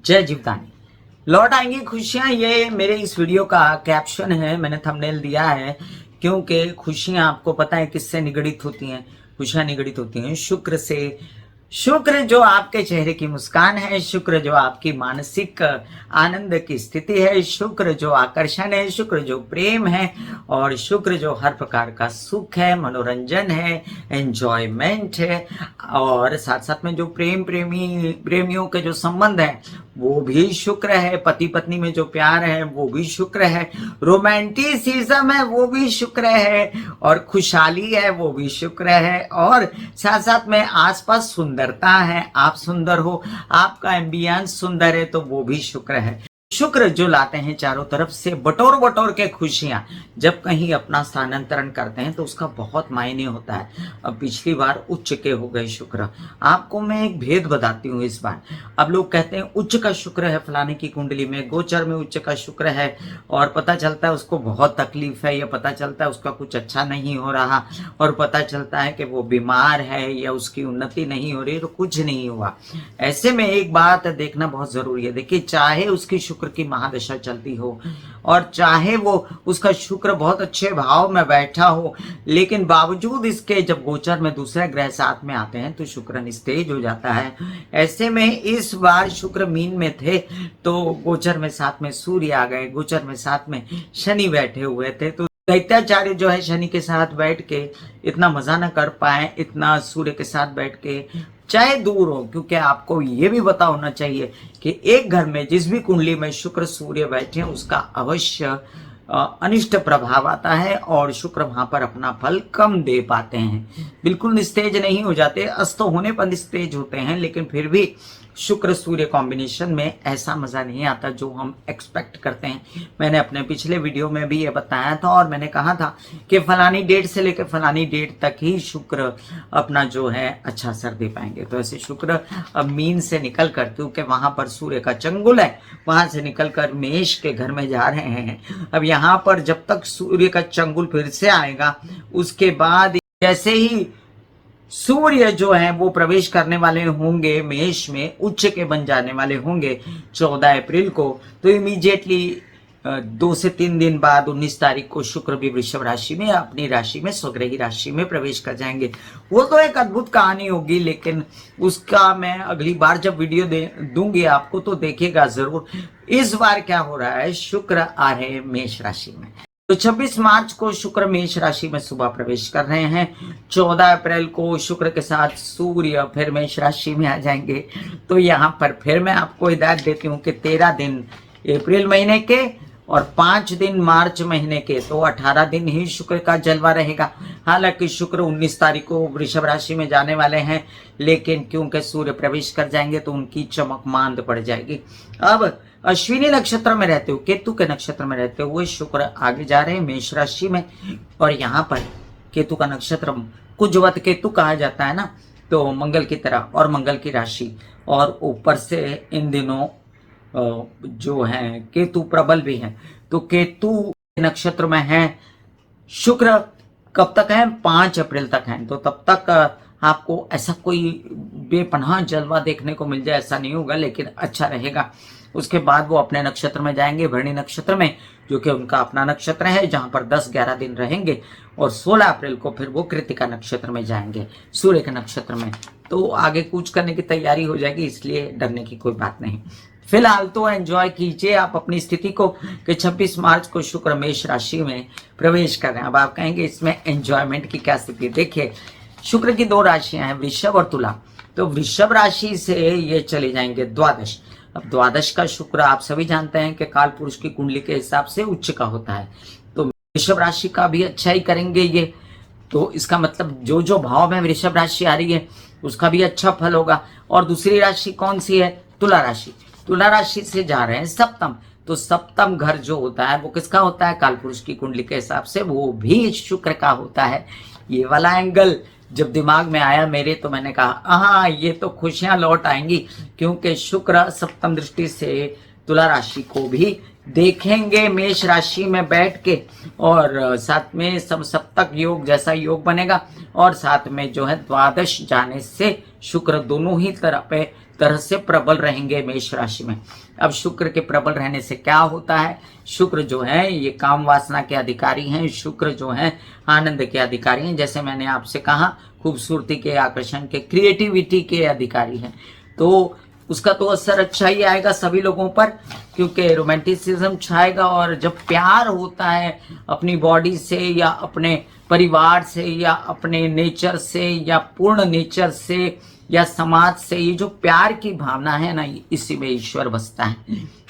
जय जीवदानी। लौट आएंगी खुशियां, ये मेरे इस वीडियो का कैप्शन है, मैंने थंबनेल दिया है क्योंकि खुशियां आपको पता है किससे निगड़ित होती हैं। खुशियां निगड़ित होती हैं शुक्र से। शुक्र जो आपके चेहरे की मुस्कान है, शुक्र जो आपकी मानसिक आनंद की स्थिति है, शुक्र जो आकर्षण है, शुक्र जो प्रेम है, और शुक्र जो हर प्रकार का सुख है, मनोरंजन है, एंजॉयमेंट है, और साथ साथ में जो प्रेमियों के जो संबंध है वो भी शुक्र है, पति पत्नी में जो प्यार है वो भी शुक्र है, रोमांटिसिज्म है वो भी शुक्र है, और खुशहाली है वो भी शुक्र है, और साथ साथ में आसपास सुंदरता है, आप सुंदर हो, आपका एम्बियंस सुंदर है तो वो भी शुक्र है। शुक्र जो लाते हैं चारों तरफ से बटोर बटोर के खुशियां, जब कहीं अपना स्थानांतरण करते हैं तो उसका बहुत मायने होता है। अब पिछली बार उच्च के हो गए शुक्र, आपको मैं एक भेद बताती हूँ इस बार। अब लोग कहते हैं उच्च का शुक्र है फलाने की कुंडली में, गोचर में उच्च का शुक्र है, और पता चलता है उसको बहुत तकलीफ है, या पता चलता है उसका कुछ अच्छा नहीं हो रहा, और पता चलता है कि वो बीमार है या उसकी उन्नति नहीं हो रही, तो कुछ नहीं हुआ। ऐसे में एक बात देखना बहुत जरूरी है। देखिए, चाहे उसकी शुक्र की महादशा चलती हो और चाहे वो उसका शुक्र बहुत अच्छे भाव में बैठा हो, लेकिन बावजूद इसके जब गोचर में दूसरे ग्रह साथ में आते हैं तो शुक्र निस्तेज हो जाता है। ऐसे में इस बार शुक्र मीन में थे तो गोचर में साथ में सूर्य आ गए, गोचर में साथ में शनि बैठे हुए थे, तो दैत्याचार्य जो है शनि के साथ बैठ के इतना मजा ना कर पाए, इतना सूर्य के साथ बैठ के चाहे दूर हो, क्योंकि आपको ये भी पता होना चाहिए कि एक घर में जिस भी कुंडली में शुक्र सूर्य बैठे उसका अवश्य अनिष्ट प्रभाव आता है, और शुक्र वहां पर अपना फल कम दे पाते हैं। बिल्कुल निस्तेज नहीं हो जाते, अस्त होने पर निस्तेज होते हैं, लेकिन फिर भी शुक्र सूर्य कॉम्बिनेशन में ऐसा मजा नहीं आता जो हम एक्सपेक्ट करते हैं। मैंने अपने पिछले वीडियो में भी ये बताया था, और मैंने कहा था कि फलानी डेट से लेकर फलानी डेट तक ही शुक्र अपना जो है अच्छा असर दे पाएंगे। तो ऐसे शुक्र अब मीन से निकल कर, क्योंकि वहां पर सूर्य का चंगुल है, वहां से निकल कर मेष के घर में जा रहे हैं। अब यहाँ पर जब तक सूर्य का चंगुल फिर से आएगा, उसके बाद जैसे ही सूर्य जो है वो प्रवेश करने वाले होंगे मेष में, उच्च के बन जाने वाले होंगे 14 अप्रैल को, तो इमीडिएटली 2 से 3 दिन बाद 19 तारीख को शुक्र भी वृषभ राशि में अपनी राशि में स्वग्रही राशि में प्रवेश कर जाएंगे। वो तो एक अद्भुत कहानी होगी, लेकिन उसका मैं अगली बार जब वीडियो दूंगी आपको तो देखिएगा जरूर। इस बार क्या हो रहा है, शुक्र आ रहे हैं मेष राशि में, तो 26 मार्च को शुक्र मेष राशि में सुबह प्रवेश कर रहे हैं। 14 अप्रैल को शुक्र के साथ सूर्य फिर मेष राशि में आ जाएंगे। तो यहाँ पर फिर मैं आपको हिदायत देती हूँ कि 13 दिन अप्रैल महीने के और 5 दिन मार्च महीने के, तो 18 दिन ही शुक्र का जलवा रहेगा। हालांकि शुक्र 19 तारीख को वृषभ राशि में जाने वाले हैं, लेकिन क्योंकि सूर्य प्रवेश कर जाएंगे तो उनकी चमक मांद पड़ जाएगी। अब अश्विनी नक्षत्र में रहते हुए, केतु के नक्षत्र में रहते हुए शुक्र आगे जा रहे हैं मेष राशि में, और यहाँ पर केतु का नक्षत्र कुजवत केतु कहा जाता है ना, तो मंगल की तरह और मंगल की राशि, और ऊपर से इन दिनों जो है केतु प्रबल भी है, तो केतु नक्षत्र में है शुक्र। कब तक है? 5 अप्रैल तक है। तो तब तक आपको ऐसा कोई बेपनाह जलवा देखने को मिल जाए ऐसा नहीं होगा, लेकिन अच्छा रहेगा। उसके बाद वो अपने नक्षत्र में जाएंगे, भरणी नक्षत्र में, जो कि उनका अपना नक्षत्र है, जहां पर 10-11 दिन रहेंगे, और 16 अप्रैल को फिर वो कृतिका नक्षत्र में जाएंगे, सूर्य के नक्षत्र में। तो आगे कूच करने की तैयारी हो जाएगी, इसलिए डरने की कोई बात नहीं। फिलहाल तो एंजॉय कीजिए आप अपनी स्थिति को कि 26 मार्च को शुक्र मेष राशि में प्रवेश कर रहे हैं। अब आप कहेंगे इसमें एंजॉयमेंट की क्या स्थिति? देखिए, शुक्र की 2 राशियां हैं, वृषभ और तुला। तो वृषभ राशि से ये चले जाएंगे द्वादश। अब द्वादश का शुक्र आप सभी जानते हैं कि काल पुरुष की कुंडली के हिसाब से उच्च का होता है, तो वृषभ राशि का भी अच्छा ही करेंगे ये। तो इसका मतलब जो जो भाव में वृषभ राशि आ रही है उसका भी अच्छा फल होगा। और दूसरी राशि कौन सी है? तुला राशि। तुला राशि से जा रहे हैं सप्तम, तो सप्तम घर जो होता है वो किसका होता है? कालपुरुष की कुंडली के हिसाब से वो भी शुक्र का होता है। ये वाला एंगल जब दिमाग में आया मेरे, तो मैंने कहा हाँ, ये तो खुशियां लौट आएंगी, क्योंकि शुक्र सप्तम दृष्टि से तुला राशि को भी देखेंगे मेष राशि में बैठ के, और साथ में सप्तक योग जैसा योग बनेगा, और साथ में जो है द्वादश जाने से शुक्र दोनों ही तरफ पे तरह से प्रबल रहेंगे मेष राशि में। अब शुक्र के प्रबल रहने से क्या होता है, शुक्र जो है ये काम वासना के अधिकारी हैं, शुक्र जो है आनंद के अधिकारी हैं, जैसे मैंने आपसे कहा खूबसूरती के, आकर्षण के, क्रिएटिविटी के अधिकारी हैं। तो उसका तो असर अच्छा ही आएगा सभी लोगों पर, क्योंकि रोमांटिसिज्म छाएगा। और जब प्यार होता है अपनी बॉडी से या अपने परिवार से या अपने नेचर से या पूर्ण नेचर से या समाज से, ये जो प्यार की भावना है ना, इसी में ईश्वर बसता है।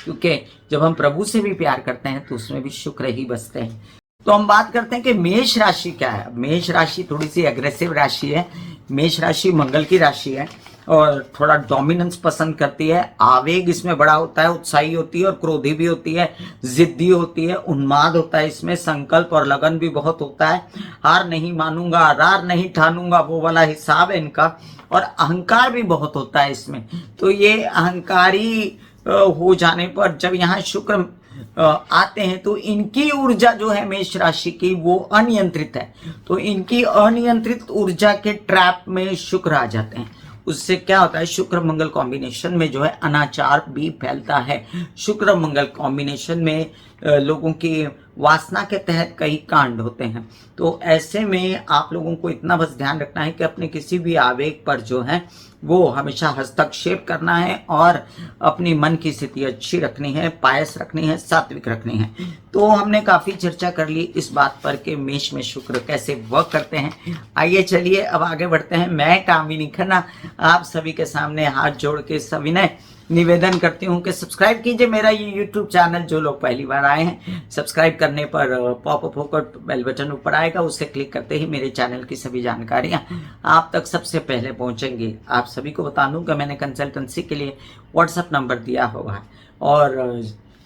क्योंकि जब हम प्रभु से भी प्यार करते हैं तो उसमें भी शुक्र ही बसते हैं। तो हम बात करते हैं कि मेष राशि क्या है। मेष राशि थोड़ी सी एग्रेसिव राशि है। मेष राशि मंगल की राशि है और थोड़ा डोमिनेंस पसंद करती है। आवेग इसमें बड़ा होता है, उत्साही होती है और क्रोधी भी होती है, जिद्दी होती है, उन्माद होता है इसमें, संकल्प और लगन भी बहुत होता है। हार नहीं मानूंगा, रार नहीं ठानूंगा, वो वाला हिसाब है इनका। और अहंकार भी बहुत होता है इसमें। तो ये अहंकारी हो जाने पर जब यहाँ शुक्र आते हैं तो इनकी ऊर्जा जो है मेष राशि की वो अनियंत्रित है। तो इनकी अनियंत्रित ऊर्जा के ट्रैप में शुक्र आ जाते हैं। उससे क्या होता है, शुक्र मंगल कॉम्बिनेशन में जो है अनाचार भी फैलता है। शुक्र मंगल कॉम्बिनेशन में लोगों की वासना के तहत कई कांड होते हैं। तो ऐसे में आप लोगों को इतना बस ध्यान रखना है कि अपने किसी भी आवेग पर जो है वो हमेशा हस्तक्षेप करना है और अपनी मन की स्थिति अच्छी रखनी है, पायस रखनी है, सात्विक रखनी है। तो हमने काफी चर्चा कर ली इस बात पर कि मेष में शुक्र कैसे वर्क करते हैं। आइए चलिए अब आगे बढ़ते हैं। मैं कामिनी खन्ना आप सभी के सामने हाथ जोड़ के सविनय निवेदन करती हूँ कि सब्सक्राइब कीजिए मेरा ये यूट्यूब चैनल। जो लोग पहली बार आए हैं, सब्सक्राइब करने पर पॉपअप होकर बेल बटन ऊपर आएगा, उसे क्लिक करते ही मेरे चैनल की सभी जानकारियां आप तक सबसे पहले पहुंचेंगी। आप सभी को बता दूं कि मैंने कंसल्टेंसी के लिए व्हाट्सएप नंबर दिया होगा और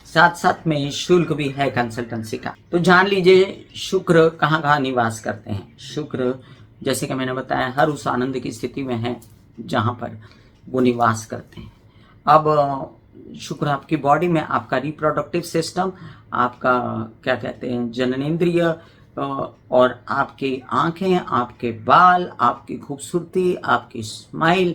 साथ साथ में शुल्क भी है कंसल्टेंसी का। तो जान लीजिए शुक्र कहाँ कहाँ निवास करते हैं। शुक्र जैसे कि मैंने बताया हर उस आनंद की स्थिति में है जहाँ पर वो निवास करते हैं। अब शुक्र आपकी बॉडी में, आपका रिप्रोडक्टिव सिस्टम, आपका क्या कहते हैं जननेंद्रिय और आपकी आंखें, आपके बाल, आपकी खूबसूरती, आपकी स्माइल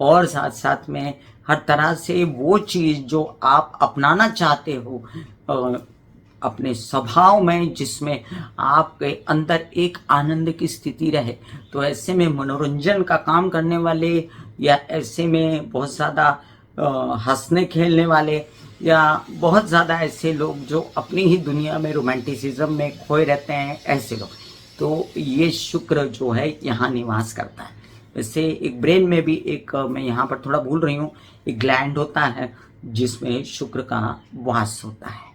और साथ साथ में हर तरह से वो चीज़ जो आप अपनाना चाहते हो अपने स्वभाव में, जिसमें आपके अंदर एक आनंद की स्थिति रहे। तो ऐसे में मनोरंजन का काम करने वाले या ऐसे में बहुत ज़्यादा हंसने खेलने वाले या बहुत ज़्यादा ऐसे लोग जो अपनी ही दुनिया में रोमांटिसिज्म में खोए रहते हैं, ऐसे लोग, तो ये शुक्र जो है यहाँ निवास करता है। वैसे एक ब्रेन में भी एक मैं यहाँ पर थोड़ा भूल रही हूँ, एक ग्लैंड होता है जिसमें शुक्र का वास होता है।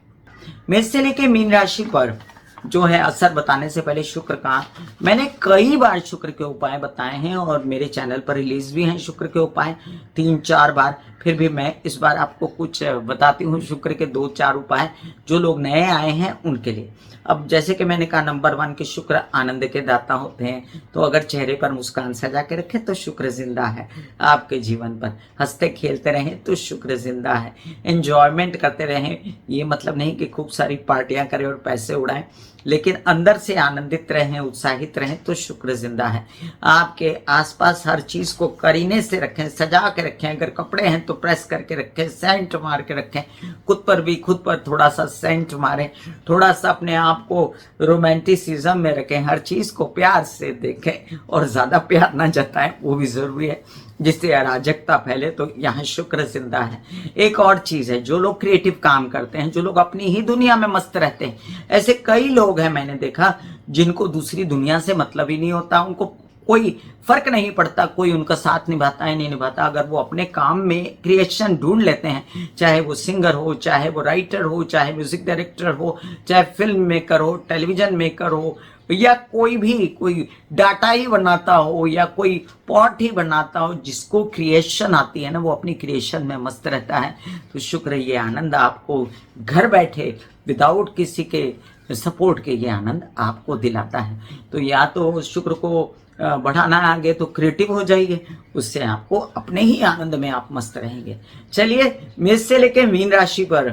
मेष से लेके मीन राशि पर जो है असर बताने से पहले शुक्र का मैंने कई बार शुक्र के उपाय बताए हैं और मेरे चैनल पर रिलीज भी हैं शुक्र के उपाय 3-4 बार। फिर भी मैं इस बार आपको कुछ बताती हूँ शुक्र के 2-4 उपाय जो लोग नए आए हैं उनके लिए। अब जैसे कि मैंने कहा नंबर 1 कि शुक्र आनंद के दाता होते हैं। तो अगर चेहरे पर मुस्कान सजा के रखें तो शुक्र जिंदा है आपके जीवन पर। हंसते खेलते रहें तो शुक्र जिंदा है। एंजॉयमेंट करते रहें, ये मतलब नहीं कि खूब सारी पार्टियां करें और पैसे उड़ाएं, लेकिन अंदर से आनंदित रहें, उत्साहित रहें तो शुक्र जिंदा है। आपके आसपास हर चीज को करीने से रखें, सजा के रखें। अगर कपड़े हैं तो प्रेस करके रखें, सेंट मार के रखें। खुद पर थोड़ा सा सेंट मारें, थोड़ा सा अपने आप को रोमांटिसिज्म में रखें, हर चीज को प्यार से देखें और ज्यादा प्यार ना जताएं, वो भी जरूरी है जिससे अराजकता फैले। तो यहाँ शुक्र जिंदा है। एक और चीज है, जो लोग क्रिएटिव काम करते हैं, जो लोग अपनी ही दुनिया में मस्त रहते हैं, ऐसे कई लोग हैं मैंने देखा जिनको दूसरी दुनिया से मतलब ही नहीं होता। उनको कोई फर्क नहीं पड़ता कोई उनका साथ निभाता है नहीं निभाता। अगर वो अपने काम में क्रिएशन ढूंढ लेते हैं, चाहे वो सिंगर हो, चाहे वो राइटर हो, चाहे म्यूजिक डायरेक्टर हो, चाहे फिल्म मेकर हो, टेलीविजन मेकर हो, या कोई डाटा ही बनाता हो या कोई पॉट ही बनाता हो, जिसको क्रिएशन आती है ना, वो अपनी क्रिएशन में मस्त रहता है। तो शुक्र ये आनंद आपको घर बैठे विदाउट किसी के सपोर्ट के ये आनंद आपको दिलाता है। तो या तो शुक्र को बढ़ाना आगे तो क्रिएटिव हो जाइए, उससे आपको अपने ही आनंद में आप मस्त रहेंगे। चलिए मेष से लेके मीन राशि पर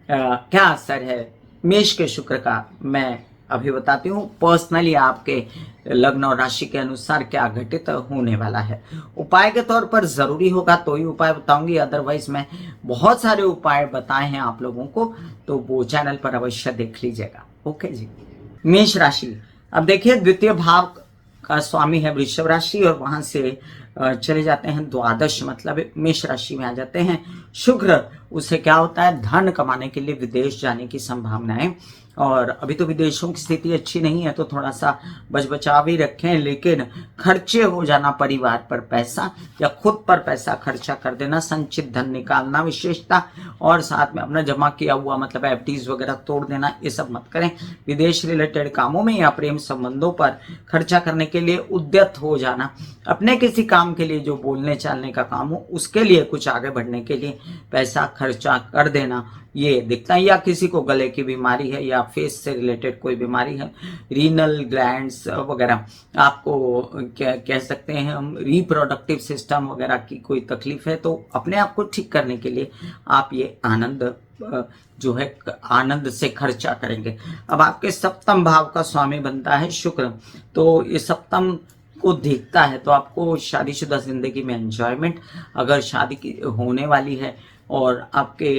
क्या असर है मेष के शुक्र का, मैं अभी बताती हूँ पर्सनली आपके लग्न और राशि के अनुसार क्या घटित होने वाला है। उपाय के तौर पर जरूरी होगा तो ही उपाय बताऊंगी, अदरवाइज मैं बहुत सारे उपाय बताए हैं आप लोगों को, तो वो चैनल पर अवश्य देख लीजिएगा। ओके जी। मेष राशि, अब देखिए द्वितीय भाव का स्वामी है वृषभ राशि और वहां से चले जाते हैं द्वादश, मतलब मेष राशि में आ जाते हैं शुक्र। उससे क्या होता है, धन कमाने के लिए विदेश जाने की संभावनाएं, और अभी तो विदेशों की स्थिति अच्छी नहीं है तो थोड़ा सा बच बचाव ही रखें, लेकिन खर्चे हो जाना परिवार पर पैसा या खुद पर पैसा खर्चा कर देना, संचित धन निकालना विशेषता, और साथ में अपना जमा किया हुआ मतलब एफडीज वगैरह तोड़ देना, ये सब मत करें। विदेश रिलेटेड कामों में या प्रेम संबंधों पर खर्चा करने के लिए उद्यत हो जाना, अपने किसी काम के लिए जो बोलने चालने का काम हो उसके लिए कुछ आगे बढ़ने के लिए पैसा खर्चा कर देना, ये दिखता है। या किसी को गले की बीमारी है या फेस से रिलेटेड कोई बीमारी है, रीनल ग्लैंड्स वगैरह, आपको क्या कह सकते हैं हम, रिप्रोडक्टिव सिस्टम वगैरह की कोई तकलीफ है तो अपने आप को ठीक करने के लिए आप ये आनंद जो है आनंद से खर्चा करेंगे। अब आपके सप्तम भाव का स्वामी बनता है शुक्र, तो ये सप्तम को देखता है तो आपको शादीशुदा जिंदगी में एंजॉयमेंट, अगर शादी की होने वाली है और आपके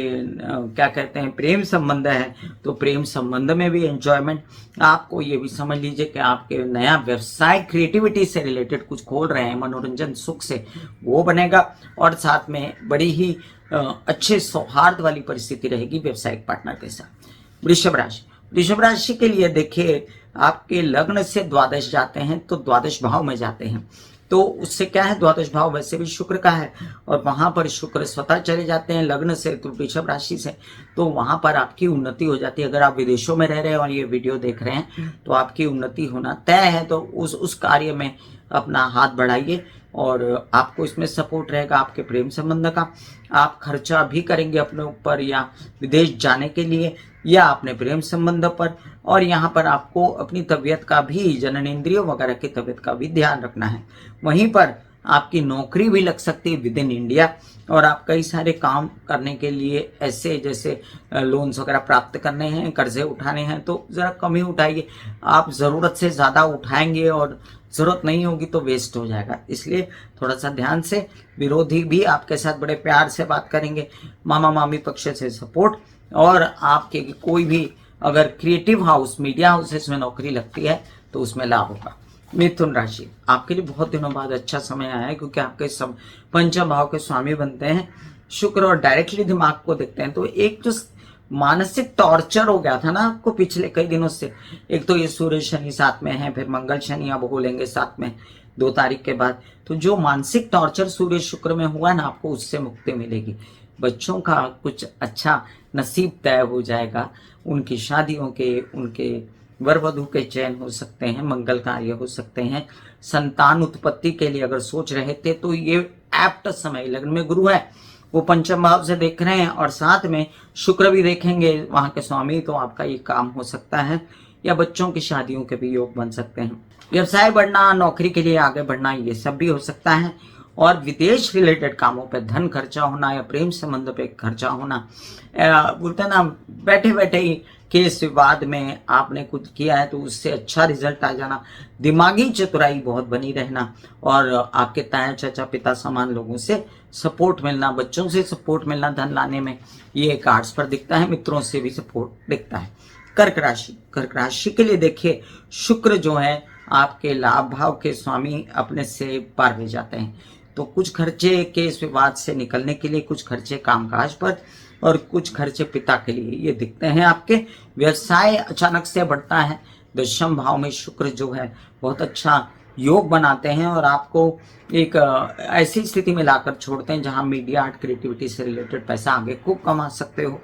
क्या कहते हैं प्रेम संबंध है तो प्रेम संबंध में भी एंजॉयमेंट। आपको ये भी समझ लीजिए कि आपके नया व्यवसाय क्रिएटिविटी से रिलेटेड कुछ खोल रहे हैं, मनोरंजन सुख से वो बनेगा, और साथ में बड़ी ही अच्छे सौहार्द वाली परिस्थिति रहेगी व्यवसायिक पार्टनर के साथ। वृषभ राशि, वृषभ राशि के लिए देखिए आपके लग्न से द्वादश जाते हैं तो द्वादश भाव में जाते हैं, तो उससे क्या है, द्वादश भाव वैसे भी शुक्र का है और वहां पर शुक्र स्वतः चले जाते हैं लग्न से तो वृषभ राशि से, तो वहां पर आपकी उन्नति हो जाती है। अगर आप विदेशों में रह रहे हैं और ये वीडियो देख रहे हैं तो आपकी उन्नति होना तय है, तो उस कार्य में अपना हाथ बढ़ाइए और आपको इसमें सपोर्ट रहेगा आपके प्रेम संबंध का। आप खर्चा भी करेंगे अपने ऊपर या विदेश जाने के लिए या अपने प्रेम संबंध पर, और यहाँ पर आपको अपनी तबीयत का भी, जननेंद्रियों वगैरह की तबीयत का भी ध्यान रखना है। वहीं पर आपकी नौकरी भी लग सकती है विद इन इंडिया, और आप कई सारे काम करने के लिए ऐसे जैसे लोन्स वगैरह प्राप्त करने हैं, कर्जे उठाने हैं तो ज़रा कम ही उठाइए। आप ज़रूरत से ज़्यादा उठाएंगे और ज़रूरत नहीं होगी तो वेस्ट हो जाएगा, इसलिए थोड़ा सा ध्यान से। विरोधी भी आपके साथ बड़े प्यार से बात करेंगे, मामा मामी पक्ष से सपोर्ट, और आपके कोई भी अगर क्रिएटिव हाउस मीडिया हाउसेस में नौकरी लगती है तो उसमें लाभ होगा। मिथुन राशि, आपके लिए बहुत दिनों बाद अच्छा समय आया है क्योंकि आपके सब पंचम भाव के स्वामी बनते हैं शुक्र और डायरेक्टली दिमाग को देखते हैं, तो एक जो मानसिक टॉर्चर हो गया था ना आपको पिछले कई दिनों से, एक तो ये सूर्य शनि साथ में है, फिर मंगल शनि अब बोलेंगे साथ में 2 तारीख के बाद, तो जो मानसिक टॉर्चर सूर्य शुक्र में हुआ ना आपको उससे मुक्ति मिलेगी। बच्चों का कुछ अच्छा नसीब तय हो जाएगा, उनकी शादियों के, उनके वर वधू के चयन हो सकते हैं, मंगल कार्य हो सकते हैं, संतान उत्पत्ति के लिए अगर सोच रहे थे तो ये एप्ट समय, लग्न में गुरु है वो पंचम भाव से देख रहे हैं और साथ में शुक्र भी देखेंगे वहां के स्वामी, तो आपका ये काम हो सकता है, या बच्चों की शादियों के भी योग बन सकते हैं। व्यवसाय बढ़ना, नौकरी के लिए आगे बढ़ना, ये सब भी हो सकता है, और विदेश रिलेटेड कामों पे धन खर्चा होना या प्रेम संबंध पे खर्चा होना, बोलते हैं ना बैठे बैठे ही केस विवाद में आपने कुछ किया है तो उससे अच्छा रिजल्ट आ जाना, दिमागी चतुराई बहुत बनी रहना, और आपके ताया चाचा पिता समान लोगों से सपोर्ट मिलना, बच्चों से सपोर्ट मिलना धन लाने में, ये कार्ड्स पर दिखता है, मित्रों से भी सपोर्ट दिखता है। कर्क राशि, कर्क राशि के लिए देखिए शुक्र जो है आपके लाभ भाव के स्वामी अपने से पार हो जाते हैं, तो कुछ खर्चे केस विवाद से निकलने के लिए, कुछ खर्चे कामकाज पर और कुछ खर्चे पिता के लिए ये दिखते हैं आपके। व्यवसाय अचानक से बढ़ता है, दशम भाव में शुक्र जो है बहुत अच्छा योग बनाते हैं और आपको एक ऐसी स्थिति में लाकर छोड़ते हैं जहां मीडिया आर्ट क्रिएटिविटी से रिलेटेड पैसा आगे खूब कमा सकते हो,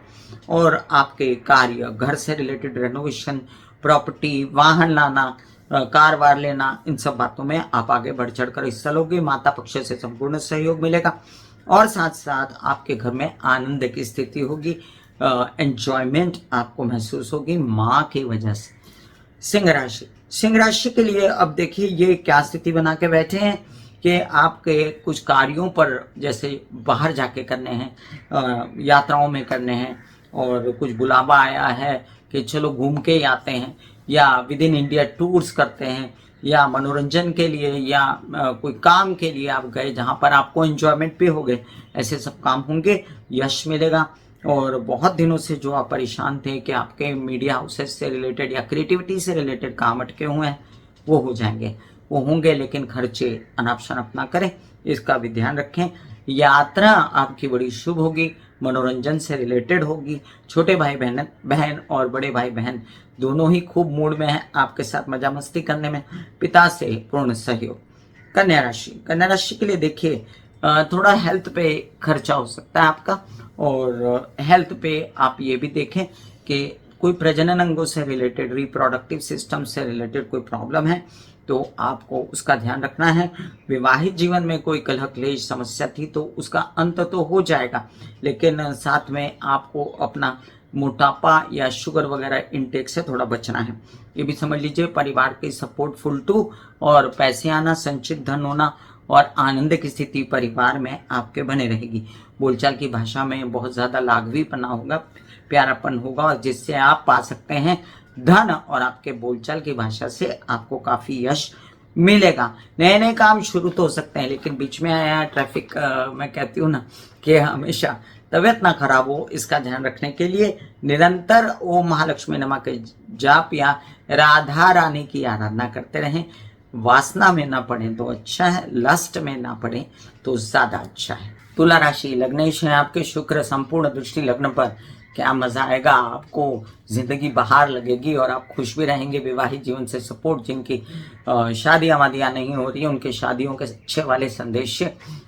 और आपके कार्य, घर से रिलेटेड रेनोवेशन, प्रॉपर्टी, वाहन लाना, कार वार लेना, इन सब बातों में आप आगे बढ़ चढ़कर हिस्सा लोगे। माता पक्ष से संपूर्ण सहयोग मिलेगा और साथ साथ आपके घर में आनंद की स्थिति होगी, एंजॉयमेंट आपको महसूस होगी माँ की वजह से। सिंह राशि, सिंह राशि के लिए अब देखिए ये क्या स्थिति बना के बैठे हैं कि आपके कुछ कार्यों पर जैसे बाहर जाके करने हैं, यात्राओं में करने हैं, और कुछ बुलावा आया है कि चलो घूम के ही आते हैं, या विद इन इंडिया टूर्स करते हैं, या मनोरंजन के लिए, या कोई काम के लिए आप गए जहाँ पर आपको एंजॉयमेंट भी हो गए, ऐसे सब काम होंगे, यश मिलेगा। और बहुत दिनों से जो आप परेशान थे कि आपके मीडिया हाउसेस से रिलेटेड या क्रिएटिविटी से रिलेटेड काम अटके हुए हैं, वो हो जाएंगे, वो होंगे, लेकिन खर्चे अनाप शनाप ना करें, इसका भी ध्यान रखें। यात्रा आपकी बड़ी शुभ होगी, मनोरंजन से रिलेटेड होगी। छोटे भाई बहन और बड़े भाई बहन दोनों ही खूब मूड में हैं आपके साथ मजा मस्ती करने में। पिता से पूर्ण सहयोग। कन्या राशि के लिए देखिए, थोड़ा हेल्थ पे खर्चा हो सकता है आपका, और हेल्थ पे आप ये भी देखें कि कोई प्रजनन अंगों से रिलेटेड, रिप्रोडक्टिव सिस्टम से रिलेटेड कोई प्रॉब्लम है तो आपको उसका ध्यान रखना है। विवाहित जीवन में कोई कलह क्लेश समस्या थी तो उसका अंत तो हो जाएगा, लेकिन साथ में आपको अपना मोटापा या शुगर वगैरह इंटेक से थोड़ा बचना है। ये भी समझ लीजिए, परिवार की सपोर्ट फुल टू, और पैसे आना, संचित धन होना और आनंद की स्थिति परिवार में आपके बने रहेगी। बोलचाल की भाषा में बहुत ज़्यादा लाघवीपना होगा, प्यारापन होगा, और जिससे आप पा सकते हैं धन, और आपके बोलचाल की भाषा से आपको काफ़ी यश मिलेगा। नए नए काम शुरू तो हो सकते हैं, लेकिन बीच में आया ट्रैफिक, मैं कहती हूँ ना कि हमेशा तबीयत ना खराब हो, इसका ध्यान रखने के लिए निरंतर ओम महालक्ष्मी नमः के जाप या राधा रानी की आराधना करते रहें। वासना में ना पड़े तो अच्छा है, लस्ट में ना पड़े तो ज्यादा अच्छा है। तुला राशि, लग्नेश है आपके शुक्र, संपूर्ण दृष्टि लग्न पर। क्या मजा आएगा, आपको जिंदगी बहार लगेगी और आप खुश भी रहेंगे। विवाहित जीवन से सपोर्ट, जिनकी शादियां वादियां नहीं हो रही, उनके शादियों के अच्छे वाले संदेश,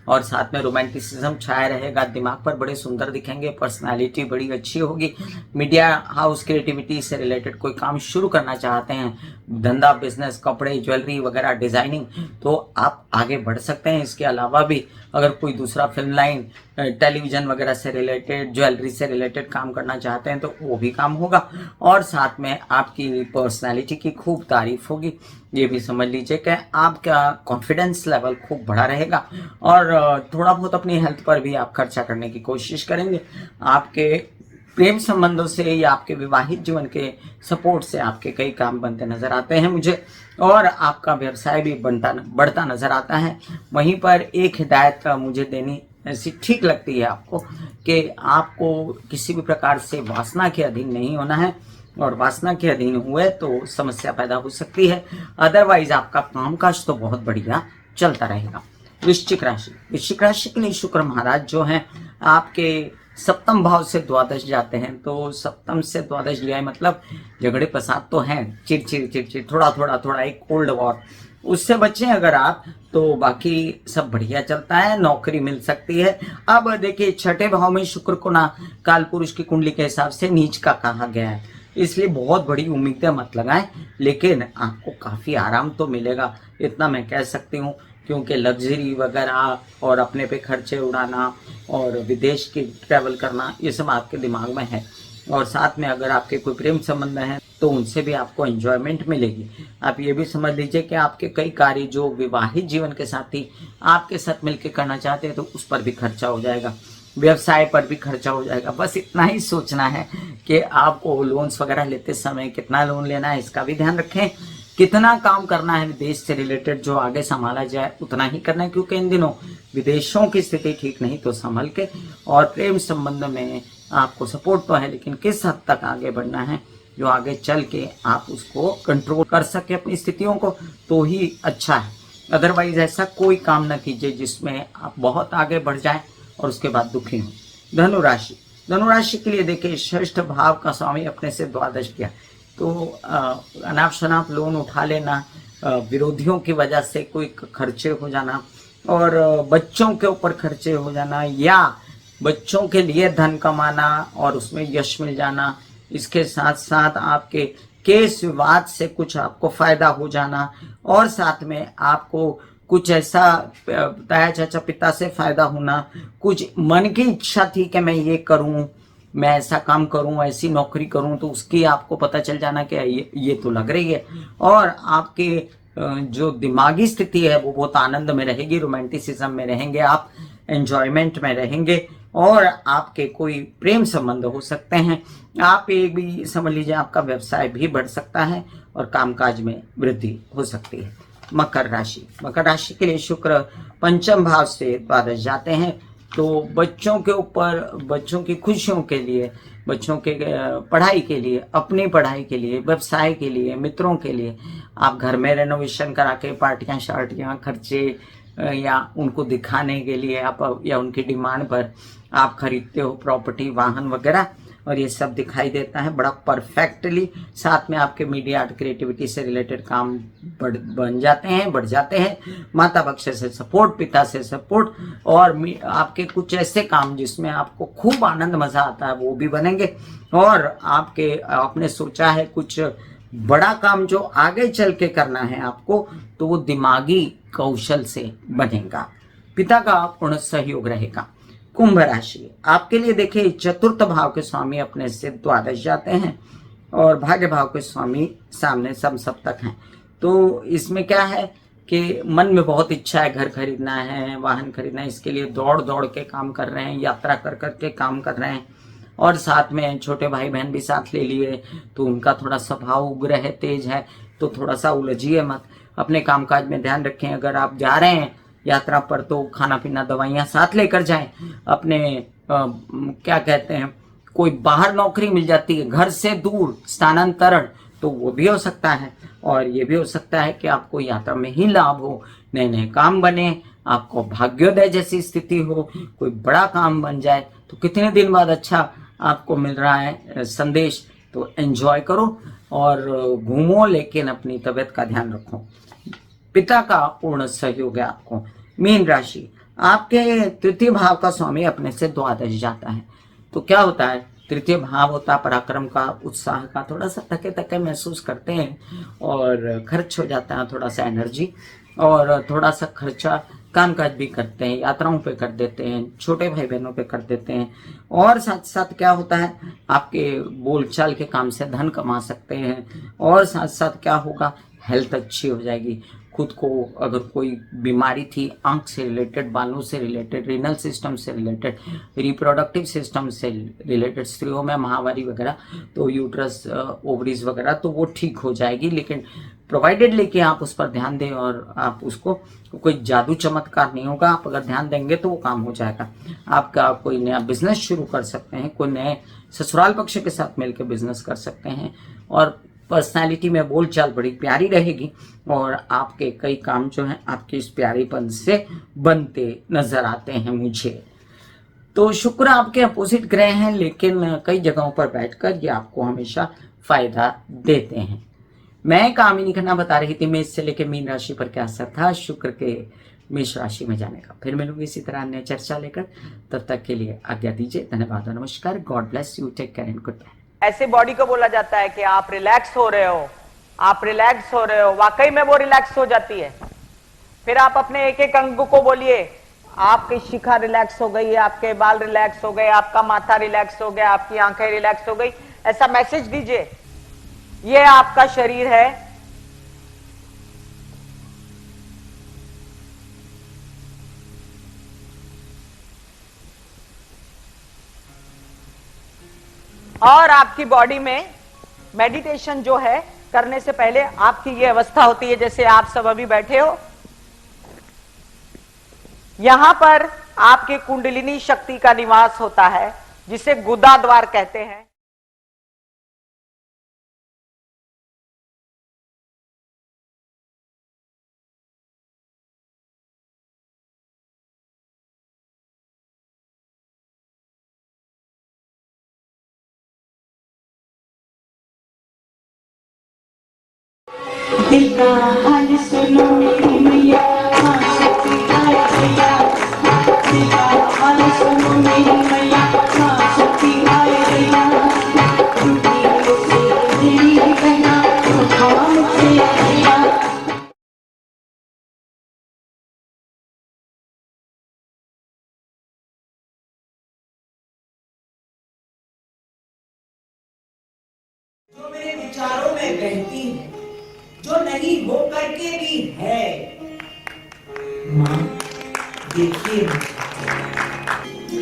और साथ में रोमांटिसिज्म छाया रहेगा। दिमाग पर बड़े सुंदर दिखेंगे, पर्सनालिटी बड़ी अच्छी होगी। मीडिया हाउस, क्रिएटिविटी से रिलेटेड कोई काम शुरू करना चाहते हैं, धंधा, बिजनेस, कपड़े, ज्वेलरी वगैरह, डिजाइनिंग, तो आप आगे बढ़ सकते हैं। इसके अलावा भी अगर कोई दूसरा फिल्म लाइन, टेलीविजन वगैरह से रिलेटेड, ज्वेलरी से रिलेटेड काम करना चाहते हैं तो वो भी काम होगा, और साथ में आपकी पर्सनालिटी की खूब तारीफ होगी। ये भी समझ लीजिए कि आपका कॉन्फिडेंस लेवल खूब बढ़ा रहेगा, और थोड़ा बहुत अपनी हेल्थ पर भी आप खर्चा करने की कोशिश करेंगे। आपके प्रेम संबंधों से या आपके विवाहित जीवन के सपोर्ट से आपके कई काम बनते नजर आते हैं मुझे, और आपका व्यवसाय भी बढ़ता नजर आता है। वहीं पर एक हिदायत मुझे देनी ऐसी ठीक लगती है आपको, कि आपको किसी भी प्रकार से वासना के अधीन नहीं होना है, और वासना के अधीन हुए तो समस्या पैदा हो सकती है। अदरवाइज आपका कामकाज तो बहुत बढ़िया चलता रहेगा। वृश्चिक राशि के लिए शुक्र महाराज जो हैं आपके सप्तम भाव से द्वादश जाते हैं, तो सप्तम से द्वादश गया मतलब झगड़े फसाद तो हैं, चिड़चिड़ थोड़ा एक कोल्ड वॉर, उससे बचें अगर आप, तो बाकी सब बढ़िया चलता है। नौकरी मिल सकती है। अब देखिए, छठे भाव में शुक्र को ना काल पुरुष की कुंडली के हिसाब से नीच का कहा गया है, इसलिए बहुत बड़ी उम्मीदें मत लगाएं, लेकिन आपको काफी आराम तो मिलेगा, इतना मैं कह सकती हूँ, क्योंकि लग्जरी वगैरह और अपने पे खर्चे उड़ाना और विदेश की ट्रैवल करना, ये सब आपके दिमाग में है। और साथ में अगर आपके कोई प्रेम संबंध हैं तो उनसे भी आपको एंजॉयमेंट मिलेगी। आप ये भी समझ लीजिए कि आपके कई कार्य जो विवाहित जीवन के साथी आपके साथ मिलकर करना चाहते हैं तो उस पर भी खर्चा हो जाएगा, व्यवसाय पर भी खर्चा हो जाएगा। बस इतना ही सोचना है कि आपको लोन्स वगैरह लेते समय कितना लोन लेना है, इसका भी ध्यान रखें। कितना काम करना है विदेश से रिलेटेड, जो आगे संभाला जाए उतना ही करना है, क्योंकि इन दिनों विदेशों की स्थिति ठीक नहीं, तो संभल के। और प्रेम संबंध में आपको सपोर्ट तो है, लेकिन किस हद तक आगे बढ़ना है, जो आगे चल के आप उसको कंट्रोल कर सके अपनी स्थितियों को, तो ही अच्छा है। अदरवाइज ऐसा कोई काम ना कीजिए जिसमें आप बहुत आगे बढ़ जाए और उसके बाद दुखी हो। धनुराशि के लिए देखिए, षष्ठ भाव का स्वामी अपने से द्वादश किया, तो अनाप शनाप लोन उठा लेना, विरोधियों की वजह से कोई खर्चे हो जाना, और बच्चों के ऊपर खर्चे हो जाना, या बच्चों के लिए धन कमाना और उसमें यश मिल जाना। इसके साथ साथ आपके केस विवाद से कुछ आपको फायदा हो जाना, और साथ में आपको कुछ ऐसा ताया चाचा पिता से फायदा होना, कुछ मन की इच्छा थी कि मैं ये करूं, मैं ऐसा काम करूं, ऐसी नौकरी करूं, तो उसकी आपको पता चल जाना कि ये तो लग रही है, और आपके जो दिमागी स्थिति है वो बहुत आनंद में रहेगी, रोमांटिसिज्म में रहेंगे आप, एंजॉयमेंट में रहेंगे, और आपके कोई प्रेम संबंध हो सकते हैं। आप एक भी समझ लीजिए आपका व्यवसाय भी बढ़ सकता है और कामकाज में वृद्धि हो सकती है। मकर राशि के लिए शुक्र पंचम भाव से द्वादश जाते हैं, तो बच्चों के ऊपर, बच्चों की खुशियों के लिए, बच्चों के पढ़ाई के लिए, अपनी पढ़ाई के लिए, व्यवसाय के लिए, मित्रों के लिए आप घर में रेनोवेशन करा के पार्टियां शार्टियां खर्चे या उनको दिखाने के लिए आप या उनकी डिमांड पर आप खरीदते हो प्रॉपर्टी, वाहन वगैरह, और ये सब दिखाई देता है बड़ा परफेक्टली। साथ में आपके मीडिया आर्ट क्रिएटिविटी से रिलेटेड काम बढ़ जाते हैं। माता पक्ष से सपोर्ट, पिता से सपोर्ट, और आपके कुछ ऐसे काम जिसमें आपको खूब आनंद मजा आता है वो भी बनेंगे। और आपने सोचा है कुछ बड़ा काम जो आगे चल के करना है आपको, तो वो दिमागी कौशल से बनेगा। पिता का पूर्ण सहयोग रहेगा। कुंभ राशि आपके लिए देखिए, चतुर्थ भाव के स्वामी अपने से द्वादश जाते हैं और भाग्य भाव के स्वामी सामने सप्तक हैं। तो इसमें क्या है कि मन में बहुत इच्छा है, घर खरीदना है, वाहन खरीदना है, इसके लिए दौड़ दौड़ के काम कर रहे हैं, यात्रा कर के काम कर रहे हैं, और साथ में छोटे भाई बहन भी साथ ले लिए, तो उनका थोड़ा स्वभाव उग्र है, तेज है, तो थोड़ा सा उलझिए मत, अपने कामकाज में ध्यान रखें। अगर आप जा रहे हैं यात्रा पर तो खाना पीना दवाइयाँ साथ लेकर जाएं। अपने क्या कहते हैं, कोई बाहर नौकरी मिल जाती है, घर से दूर स्थानांतरण, तो वो भी हो सकता है। और ये भी हो सकता है कि आपको यात्रा में ही लाभ हो, नए नए काम बने, आपको भाग्योदय जैसी स्थिति हो, कोई बड़ा काम बन जाए, तो कितने दिन बाद अच्छा आपको मिल रहा है संदेश, तो एंजॉय करो और घूमो, लेकिन अपनी तबीयत का ध्यान रखो। पिता का पूर्ण सहयोग है आपको। मीन राशि आपके तृतीय भाव का स्वामी अपने से द्वादश जाता है, तो क्या होता है, तृतीय भाव होता है पराक्रम का, उत्साह का, थोड़ा सा थके थके महसूस करते हैं और खर्च हो जाता है थोड़ा सा एनर्जी, और थोड़ा सा खर्चा कामकाज भी करते हैं, यात्राओं पे कर देते हैं, छोटे भाई बहनों पे कर देते हैं, और साथ साथ क्या होता है, आपके बोलचाल के काम से धन कमा सकते हैं, और साथ साथ क्या होगा, हेल्थ अच्छी हो जाएगी। खुद को अगर कोई बीमारी थी, आंख से रिलेटेड, बालों से रिलेटेड, रीनल सिस्टम से रिलेटेड, रिप्रोडक्टिव सिस्टम से रिलेटेड, स्त्रियों में महावारी वगैरह, तो यूट्रस, ओवरीज वगैरह, तो वो ठीक हो जाएगी। लेकिन प्रोवाइडेड लेके आप उस पर ध्यान दें और आप उसको, कोई जादू चमत्कार नहीं होगा, आप अगर ध्यान देंगे तो वो काम हो जाएगा। आपका कोई नया बिजनेस शुरू कर सकते हैं, कोई नए ससुराल पक्ष के साथ मिलकर बिजनेस कर सकते हैं, और पर्सनालिटी में बोलचाल बड़ी प्यारी रहेगी, और आपके कई काम जो हैं आपके इस प्यारेपन से बनते नजर आते हैं मुझे। तो शुक्र आपके अपोजिट ग्रह हैं, लेकिन कई जगहों पर बैठकर ये आपको हमेशा फायदा देते हैं। मैं कामिनी खन्ना बता रही थी मेष से लेकर मीन राशि पर क्या असर था शुक्र के मेष राशि में जाने का। फिर मिलूंगी इसी तरह अन्य चर्चा लेकर, तब तक के लिए आज्ञा दीजिए। धन्यवाद, नमस्कार, God bless you, take care and goodbye. ऐसे बॉडी को बोला जाता है कि आप रिलैक्स हो रहे हो, आप रिलैक्स हो रहे हो, वाकई में वो रिलैक्स हो जाती है। फिर आप अपने एक एक अंग को बोलिए, आपकी शिखा रिलैक्स हो गई, आपके बाल रिलैक्स हो गए, आपका माथा रिलैक्स हो गया, आपकी आंखें रिलैक्स हो गई, ऐसा मैसेज दीजिए। ये आपका शरीर है, और आपकी बॉडी में मेडिटेशन जो है करने से पहले आपकी ये अवस्था होती है, जैसे आप सब अभी बैठे हो, यहां पर आपकी कुंडलिनी शक्ति का निवास होता है, जिसे गुदा द्वार कहते हैं। दिल का हाल सुनो मेरी मैया, हाँ शक्ति आए भैया। दिल का हाल सुनो मेरी मैया, हाँ शक्ति आए भैया। टूटी से तेरी बहना, उठाओ मुझसे भैया। जो मेरे विचारों में बहती है, जो नहीं हो करके भी है, माँ देखिए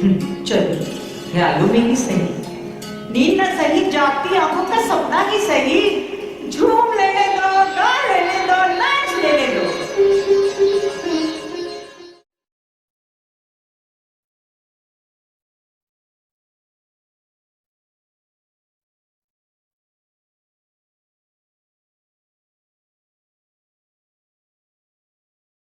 चलो ख्यालों में ही सही, नींद न सही, जागती आंखों का सपना ही सही, झूम लेने दो, गा लेने